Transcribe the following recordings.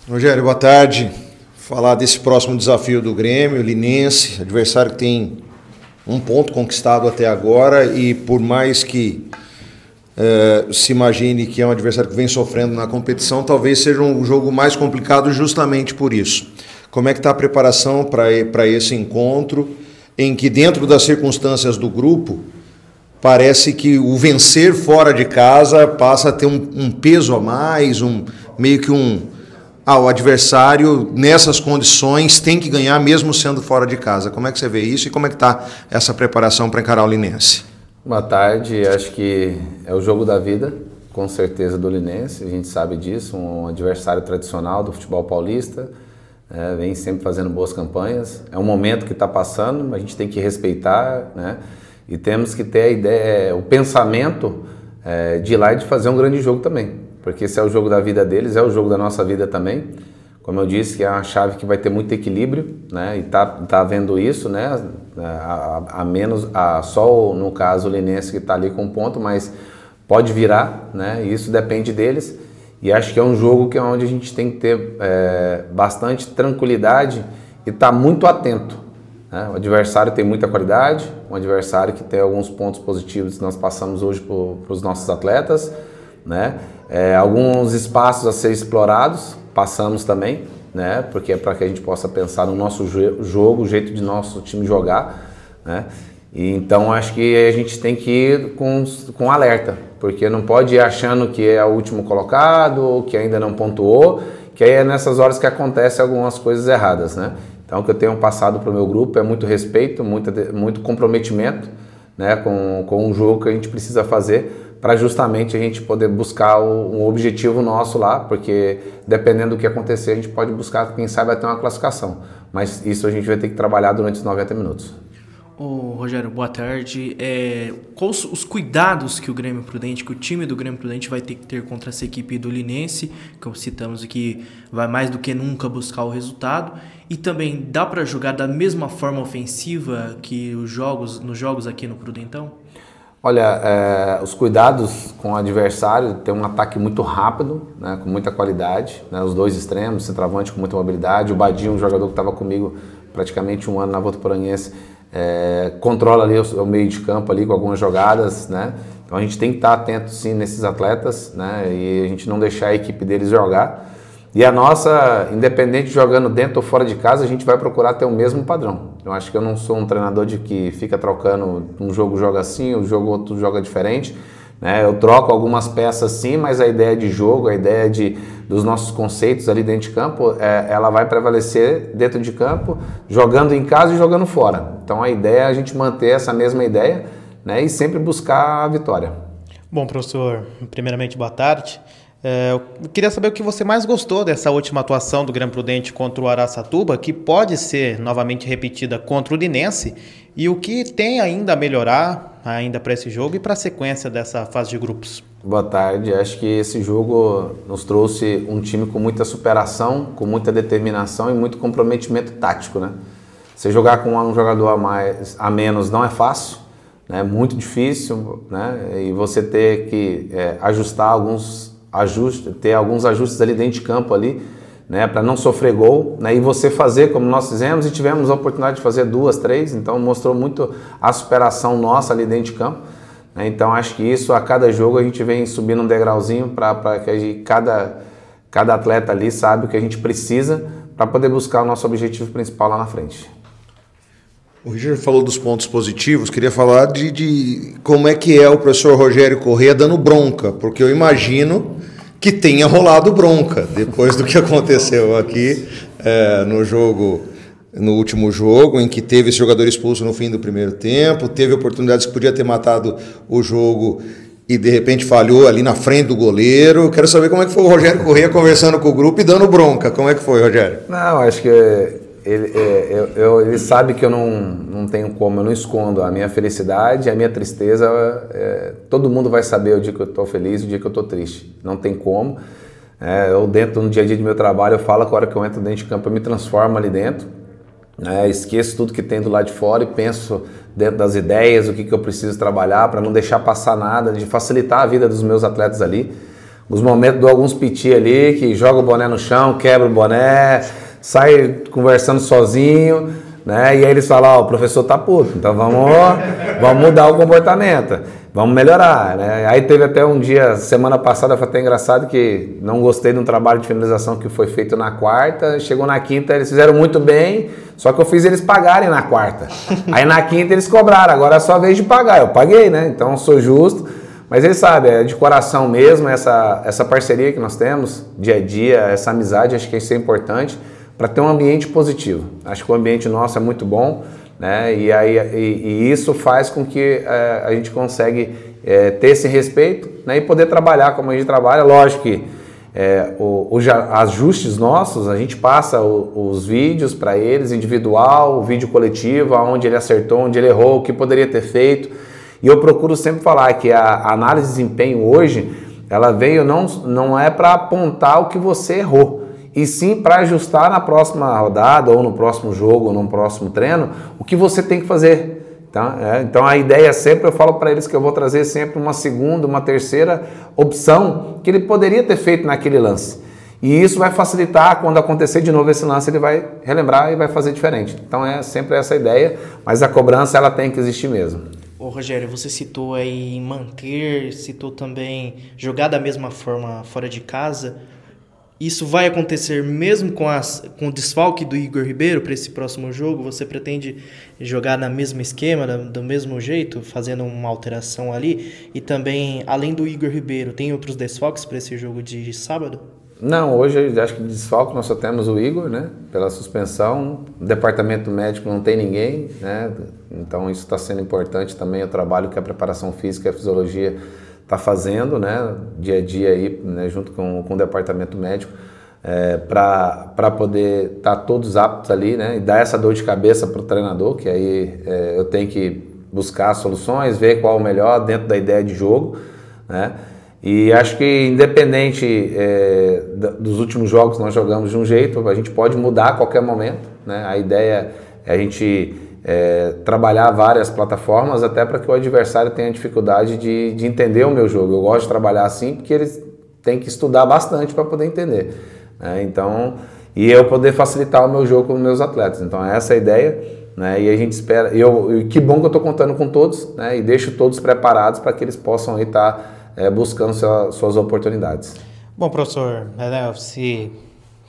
Rogério, boa tarde. Falar desse próximo desafio do Grêmio, Linense, adversário que tem um ponto conquistado até agora e por mais que se imagine que é um adversário que vem sofrendo na competição, talvez seja um jogo mais complicado justamente por isso. Como é que está a preparação para esse encontro, em que dentro das circunstâncias do grupo, parece que o vencer fora de casa passa a ter um peso a mais, o adversário nessas condições tem que ganhar mesmo sendo fora de casa. Como é que você vê isso e como é que está essa preparação para encarar o Linense? Boa tarde, acho que é o jogo da vida, com certeza, do Linense, a gente sabe disso, um adversário tradicional do futebol paulista, vem sempre fazendo boas campanhas, é um momento que está passando, mas a gente tem que respeitar, né? E temos que ter a ideia, o pensamento de ir lá e de fazer um grande jogo também. Porque esse é o jogo da vida deles, é o jogo da nossa vida também. Como eu disse, que é uma chave que vai ter muito equilíbrio, né? E tá vendo isso, né? Só no caso o Linense que está ali com ponto, mas pode virar, né? E isso depende deles. E acho que é um jogo que é onde a gente tem que ter bastante tranquilidade e estar muito atento, né? O adversário tem muita qualidade, um adversário que tem alguns pontos positivos que nós passamos hoje para os nossos atletas, né? Alguns espaços a ser explorados, passamos também, né? Porque é para que a gente possa pensar no nosso jogo, o jeito de nosso time jogar, né? E então acho que a gente tem que ir com alerta, porque não pode ir achando que é o último colocado, ou que ainda não pontuou, que aí é nessas horas que acontecem algumas coisas erradas, né? Então o que eu tenho passado para o meu grupo é muito respeito, muito comprometimento, né? Com o jogo que a gente precisa fazer, para justamente a gente poder buscar um objetivo nosso lá, porque dependendo do que acontecer, a gente pode buscar, quem sabe, até uma classificação. Mas isso a gente vai ter que trabalhar durante os 90 minutos. Rogério, boa tarde. Quais os cuidados que que o time do Grêmio Prudente vai ter que ter contra essa equipe do Linense, como citamos aqui, vai mais do que nunca buscar o resultado, e também dá para jogar da mesma forma ofensiva que nos jogos aqui no Prudentão? Olha, os cuidados com o adversário, tem um ataque muito rápido, né, com muita qualidade, né, os dois extremos, centroavante com muita mobilidade, o Badinho, um jogador que estava comigo praticamente um ano na Votuporanguense, controla ali o meio de campo ali com algumas jogadas, né, então a gente tem que estar atento sim nesses atletas, né, e a gente não deixar a equipe deles jogar. E a nossa, independente de jogando dentro ou fora de casa, a gente vai procurar ter o mesmo padrão. Eu acho que eu não sou um treinador de que fica trocando, um jogo joga assim, o jogo outro joga diferente, né? Eu troco algumas peças sim, mas a ideia de jogo, a ideia dos nossos conceitos ali dentro de campo, ela vai prevalecer dentro de campo, jogando em casa e jogando fora. Então a ideia é a gente manter essa mesma ideia, né? E sempre buscar a vitória. Bom, professor, primeiramente boa tarde. Eu queria saber o que você mais gostou dessa última atuação do Grêmio Prudente contra o Araçatuba, que pode ser novamente repetida contra o Linense, e o que tem ainda a melhorar ainda para esse jogo e para a sequência dessa fase de grupos. Boa tarde, acho que esse jogo nos trouxe um time com muita superação, com muita determinação e muito comprometimento tático, né? Você jogar com um jogador a menos não é fácil, né? É muito difícil, né? E você ter que ajustar ter alguns ajustes ali dentro de campo ali, né, para não sofrer gol, né, e você fazer como nós fizemos e tivemos a oportunidade de fazer 2, 3, então mostrou muito a superação nossa ali dentro de campo, né, então acho que isso a cada jogo a gente vem subindo um degrauzinho para que cada atleta ali sabe o que a gente precisa para poder buscar o nosso objetivo principal lá na frente. O Richard falou dos pontos positivos, queria falar de como é que é o professor Rogério Corrêa dando bronca, porque eu imagino que tenha rolado bronca depois do que aconteceu aqui no último jogo, em que teve esse jogador expulso no fim do primeiro tempo, teve oportunidades que podia ter matado o jogo e de repente falhou ali na frente do goleiro. Quero saber como é que foi o Rogério Corrêa conversando com o grupo e dando bronca. Como é que foi, Rogério? Não, acho que ele sabe que eu não tenho como, eu não escondo a minha felicidade, a minha tristeza. Todo mundo vai saber o dia que eu estou feliz e o dia que eu estou triste. Não tem como. Eu dentro no dia a dia do meu trabalho, eu falo que a hora que eu entro dentro de campo eu me transformo ali dentro. Esqueço tudo que tem do lado de fora e penso dentro das ideias, o que eu preciso trabalhar para não deixar passar nada, de facilitar a vida dos meus atletas ali. os momentos de alguns piti ali, que joga o boné no chão, quebra o boné, sai conversando sozinho, né? E aí eles falam, ó, o professor tá puto, então vamos mudar o comportamento, vamos melhorar, né? Aí teve até um dia, semana passada, foi até engraçado que não gostei de um trabalho de finalização que foi feito na quarta, chegou na quinta, eles fizeram muito bem, só que eu fiz eles pagarem na quarta. Aí na quinta eles cobraram, agora é só a vez de pagar, eu paguei, né? Então eu sou justo, mas eles sabem, é de coração mesmo, essa parceria que nós temos, dia a dia, essa amizade, acho que isso é importante, para ter um ambiente positivo. Acho que o ambiente nosso é muito bom, né? E isso faz com que a gente consegue ter esse respeito, né? E poder trabalhar como a gente trabalha. Lógico que os ajustes nossos, a gente passa os vídeos para eles, individual, o vídeo coletivo, onde ele acertou, onde ele errou, o que poderia ter feito. E eu procuro sempre falar que a análise de desempenho hoje, ela veio não é para apontar o que você errou, e sim para ajustar na próxima rodada, ou no próximo jogo, ou no próximo treino, o que você tem que fazer. Então a ideia sempre, eu falo para eles que eu vou trazer sempre uma segunda, uma terceira opção que ele poderia ter feito naquele lance. E isso vai facilitar, quando acontecer de novo esse lance, ele vai relembrar e vai fazer diferente. Então é sempre essa ideia, mas a cobrança ela tem que existir mesmo. Ô Rogério, você citou aí manter, citou também jogar da mesma forma fora de casa. Isso vai acontecer mesmo com o desfalque do Igor Ribeiro para esse próximo jogo? Você pretende jogar no mesmo esquema, do mesmo jeito, fazendo uma alteração ali? E também, além do Igor Ribeiro, tem outros desfalques para esse jogo de sábado? Não, hoje acho que de desfalque nós só temos o Igor, né? Pela suspensão. No departamento médico não tem ninguém, né? Então isso está sendo importante também, o trabalho que a preparação física e a fisiologia está fazendo, né, dia a dia aí, né, junto com o departamento médico, para poder estar todos aptos ali, né, e dar essa dor de cabeça para o treinador, que aí eu tenho que buscar soluções, ver qual é o melhor dentro da ideia de jogo, né, e acho que independente dos últimos jogos nós jogamos de um jeito, a gente pode mudar a qualquer momento, né, a ideia é a gente trabalhar várias plataformas até para que o adversário tenha dificuldade de entender o meu jogo. Eu gosto de trabalhar assim porque eles têm que estudar bastante para poder entender, né? Então, e eu poder facilitar o meu jogo com os meus atletas. Então essa é a ideia, né? E a gente espera, que bom que eu estou contando com todos, né? E deixo todos preparados para que eles possam estar buscando suas oportunidades. Bom, professor,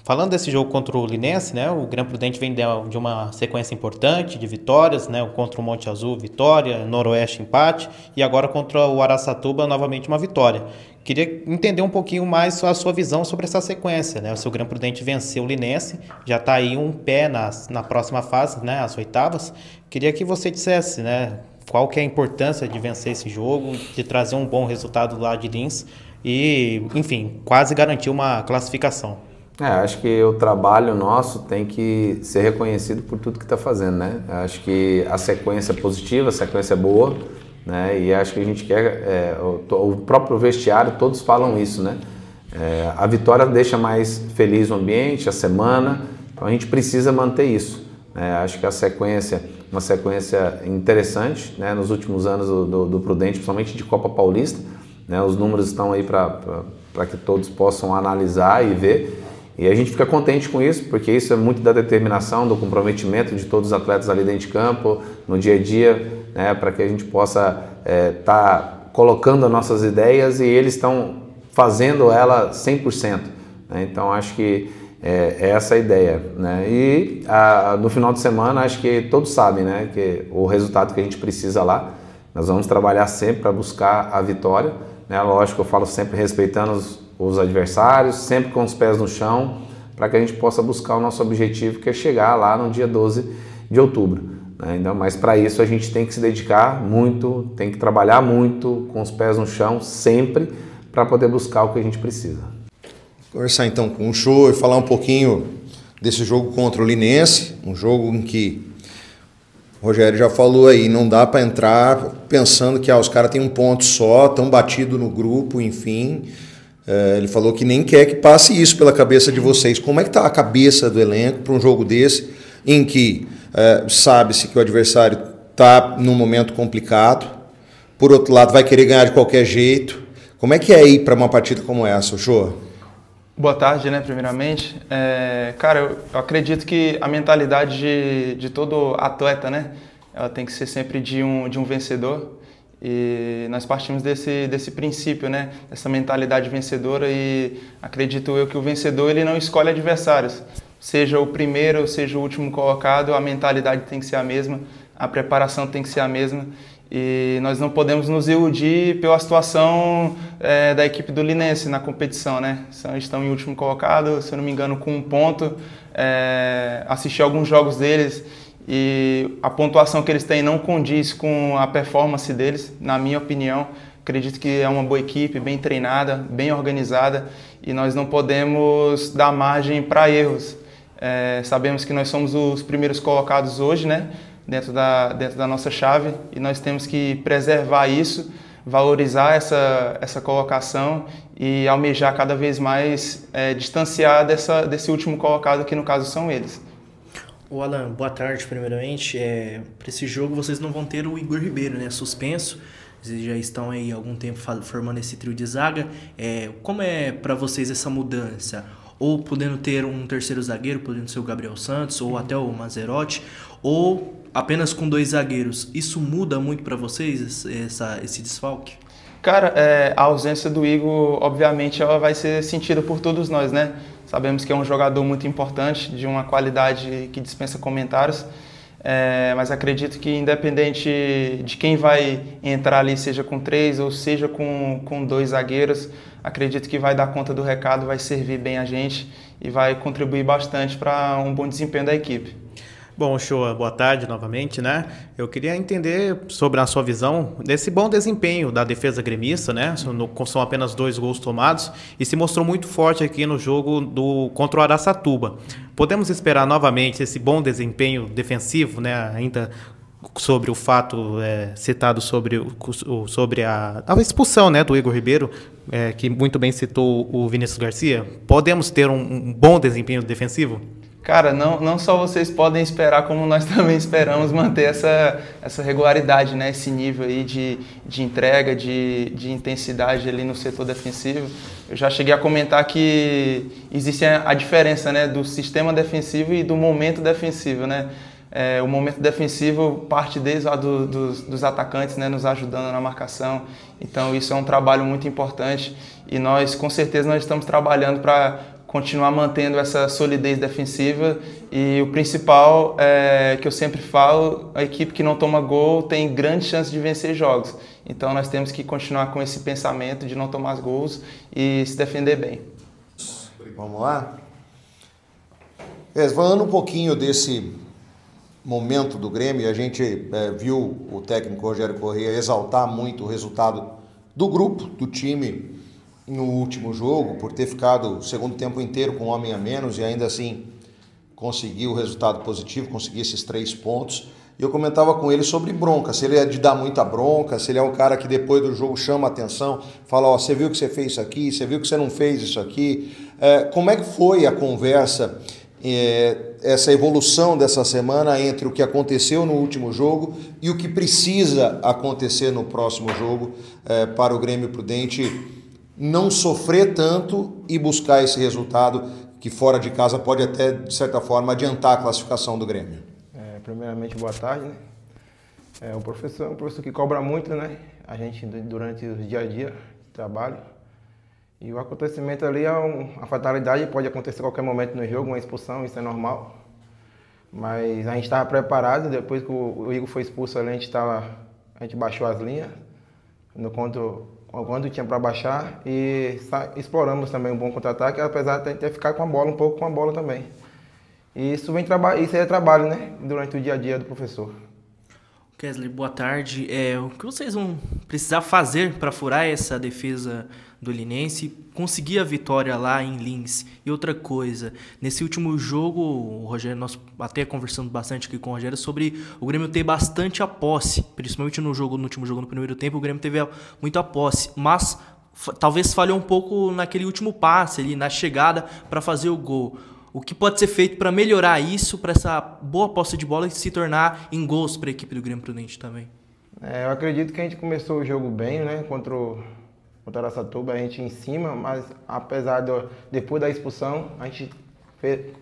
falando desse jogo contra o Linense, né, o Grêmio Prudente vem de uma sequência importante de vitórias, né, contra o Monte Azul, vitória, Noroeste, empate, e agora contra o Araçatuba, novamente uma vitória. Queria entender um pouquinho mais a sua visão sobre essa sequência, né? O seu Grêmio Prudente venceu o Linense, já está aí um pé na próxima fase, né, as oitavas. Queria que você dissesse, né, qual que é a importância de vencer esse jogo, de trazer um bom resultado lá de Lins e, enfim, quase garantir uma classificação. Acho que o trabalho nosso tem que ser reconhecido por tudo que está fazendo, né? Acho que a sequência é positiva, a sequência é boa, né? E acho que a gente quer, o próprio vestiário, todos falam isso, né? A vitória deixa mais feliz o ambiente, a semana, então a gente precisa manter isso, né? Acho que a sequência, uma sequência interessante, né? Nos últimos anos do Prudente, principalmente de Copa Paulista, né? Os números estão aí para que todos possam analisar e ver. E a gente fica contente com isso, porque isso é muito da determinação, do comprometimento de todos os atletas ali dentro de campo, no dia a dia, né, para que a gente possa estar colocando as nossas ideias e eles estão fazendo ela 100%. Né? Então, acho que é essa a ideia. Né? E no final de semana, acho que todos sabem, né, que o resultado que a gente precisa lá, nós vamos trabalhar sempre para buscar a vitória. Né? Lógico, eu falo sempre respeitando os adversários, sempre com os pés no chão, para que a gente possa buscar o nosso objetivo, que é chegar lá no dia 12 de outubro. Né? Então, mas para isso a gente tem que se dedicar muito, tem que trabalhar muito, com os pés no chão, sempre, para poder buscar o que a gente precisa. Conversar então com o Show e falar um pouquinho desse jogo contra o Linense, um jogo em que o Rogério já falou aí, não dá para entrar pensando que os caras têm um ponto só, tão batido no grupo, enfim. Ele falou que nem quer que passe isso pela cabeça de vocês. Como é que está a cabeça do elenco para um jogo desse, em que sabe-se que o adversário está num momento complicado, por outro lado vai querer ganhar de qualquer jeito. Como é que é ir para uma partida como essa, Uchoa? Boa tarde, né, primeiramente. Cara, eu acredito que a mentalidade de todo atleta, né, ela tem que ser sempre de um vencedor. E nós partimos desse princípio, né, dessa mentalidade vencedora, e acredito eu que o vencedor ele não escolhe adversários. Seja o primeiro, seja o último colocado, a mentalidade tem que ser a mesma, a preparação tem que ser a mesma. E nós não podemos nos iludir pela situação da equipe do Linense na competição, né? Estão em último colocado, se eu não me engano, com 1 ponto. Assisti alguns jogos deles e a pontuação que eles têm não condiz com a performance deles, na minha opinião. Acredito que é uma boa equipe, bem treinada, bem organizada, e nós não podemos dar margem para erros. Sabemos que nós somos os primeiros colocados hoje, né? Dentro da nossa chave, e nós temos que preservar isso, valorizar essa colocação e almejar cada vez mais distanciar desse último colocado, que no caso são eles. O Alan, boa tarde primeiramente. Para esse jogo vocês não vão ter o Igor Ribeiro, né, suspenso. Vocês já estão aí há algum tempo formando esse trio de zaga. Como é para vocês essa mudança? Ou podendo ter um terceiro zagueiro, podendo ser o Gabriel Santos, ou até o Mazerotti, ou apenas com 2 zagueiros. Isso muda muito para vocês, esse desfalque? Cara, a ausência do Igor, obviamente, ela vai ser sentida por todos nós, né? Sabemos que é um jogador muito importante, de uma qualidade que dispensa comentários, mas acredito que independente de quem vai entrar ali, seja com 3 ou seja com 2 zagueiros, acredito que vai dar conta do recado, vai servir bem a gente e vai contribuir bastante para um bom desempenho da equipe. Bom, Uchoa, boa tarde novamente, né? Eu queria entender sobre a sua visão desse bom desempenho da defesa gremista, né? São apenas 2 gols tomados e se mostrou muito forte aqui no jogo contra o Araçatuba. Podemos esperar novamente esse bom desempenho defensivo, né? Ainda sobre o fato citado sobre a expulsão, né, do Igor Ribeiro, que muito bem citou o Vinícius Garcia. Podemos ter um bom desempenho defensivo? Cara, não só vocês podem esperar, como nós também esperamos manter essa regularidade, né? Esse nível aí de entrega, de intensidade ali no setor defensivo. Eu já cheguei a comentar que existe a diferença, né, do sistema defensivo e do momento defensivo, né? O momento defensivo parte desde lá dos atacantes, né, nos ajudando na marcação. Então isso é um trabalho muito importante e nós, com certeza, nós estamos trabalhando para continuar mantendo essa solidez defensiva, e o principal que eu sempre falo, a equipe que não toma gol tem grande chance de vencer jogos. Então nós temos que continuar com esse pensamento de não tomar gols e se defender bem. Vamos lá? Falando um pouquinho desse momento do Grêmio, a gente viu o técnico Rogério Corrêa exaltar muito o resultado do grupo, do time, no último jogo, por ter ficado o segundo tempo inteiro com um homem a menos e ainda assim conseguir o resultado positivo, conseguir esses 3 pontos. E eu comentava com ele sobre bronca, se ele é de dar muita bronca, se ele é um cara que depois do jogo chama a atenção, fala, ó, você viu que você fez isso aqui, você viu que você não fez isso aqui. Como é que foi a conversa, essa evolução dessa semana entre o que aconteceu no último jogo e o que precisa acontecer no próximo jogo para o Grêmio Prudente não sofrer tanto e buscar esse resultado que fora de casa pode até, de certa forma, adiantar a classificação do Grêmio? Primeiramente, boa tarde, né? O professor é um professor que cobra muito, né? A gente durante o dia a dia de trabalho. E o acontecimento ali a fatalidade, pode acontecer a qualquer momento no jogo, uma expulsão, isso é normal. Mas a gente estava preparado, depois que o Igor foi expulso ali, a gente baixou as linhas quando tinha para baixar, e exploramos também um bom contra-ataque, apesar de ter ficado um pouco com a bola também. E isso é trabalho, né, durante o dia a dia do professor. Kesley, boa tarde. O que vocês vão precisar fazer para furar essa defesa do Linense, conseguir a vitória lá em Lins? E outra coisa, nesse último jogo, o Rogério, nós até conversando bastante aqui com o Rogério sobre o Grêmio ter bastante a posse, principalmente no último jogo, no primeiro tempo, o Grêmio teve muita posse, mas talvez falhou um pouco naquele último passe ali, na chegada para fazer o gol. O que pode ser feito para melhorar isso, para essa boa posse de bola e se tornar em gols para a equipe do Grêmio Prudente também? Eu acredito que a gente começou o jogo bem, né, contra contra o Araçatuba, a gente em cima, mas apesar depois da expulsão, a gente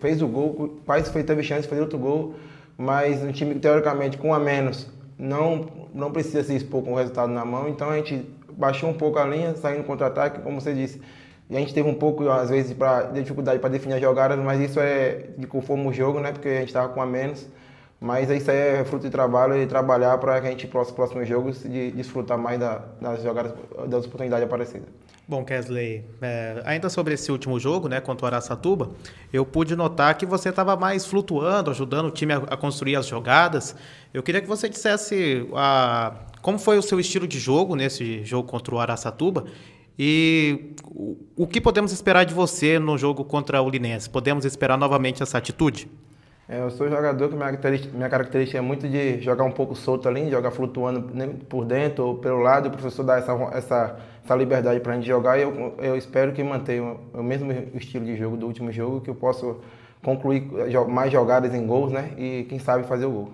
fez o gol, quase teve chance de fazer outro gol, mas um time que teoricamente com a menos não precisa se expor com o resultado na mão, então a gente baixou um pouco a linha, saindo contra-ataque, como você disse. E a gente teve um pouco, às vezes, dificuldade para definir as jogadas, mas isso é de conforme o jogo, né? Porque a gente estava com a menos. Mas isso aí é fruto de trabalho e trabalhar para que a gente, próximos jogos, desfrutar mais das jogadas, das oportunidades aparecidas. Bom, Kesley, ainda sobre esse último jogo, né, contra o Araçatuba, eu pude notar que você estava mais flutuando, ajudando o time a construir as jogadas. Eu queria que você dissesse como foi o seu estilo de jogo nesse jogo contra o Araçatuba e o que podemos esperar de você no jogo contra o Linense. Podemos esperar novamente essa atitude? Eu sou jogador que minha característica é muito de jogar um pouco solto ali, jogar flutuando por dentro ou pelo lado. O professor dá essa liberdade para a gente jogar e eu espero que mantenha o mesmo estilo de jogo do último jogo, que eu possa concluir mais jogadas em gols, né? E quem sabe fazer o gol.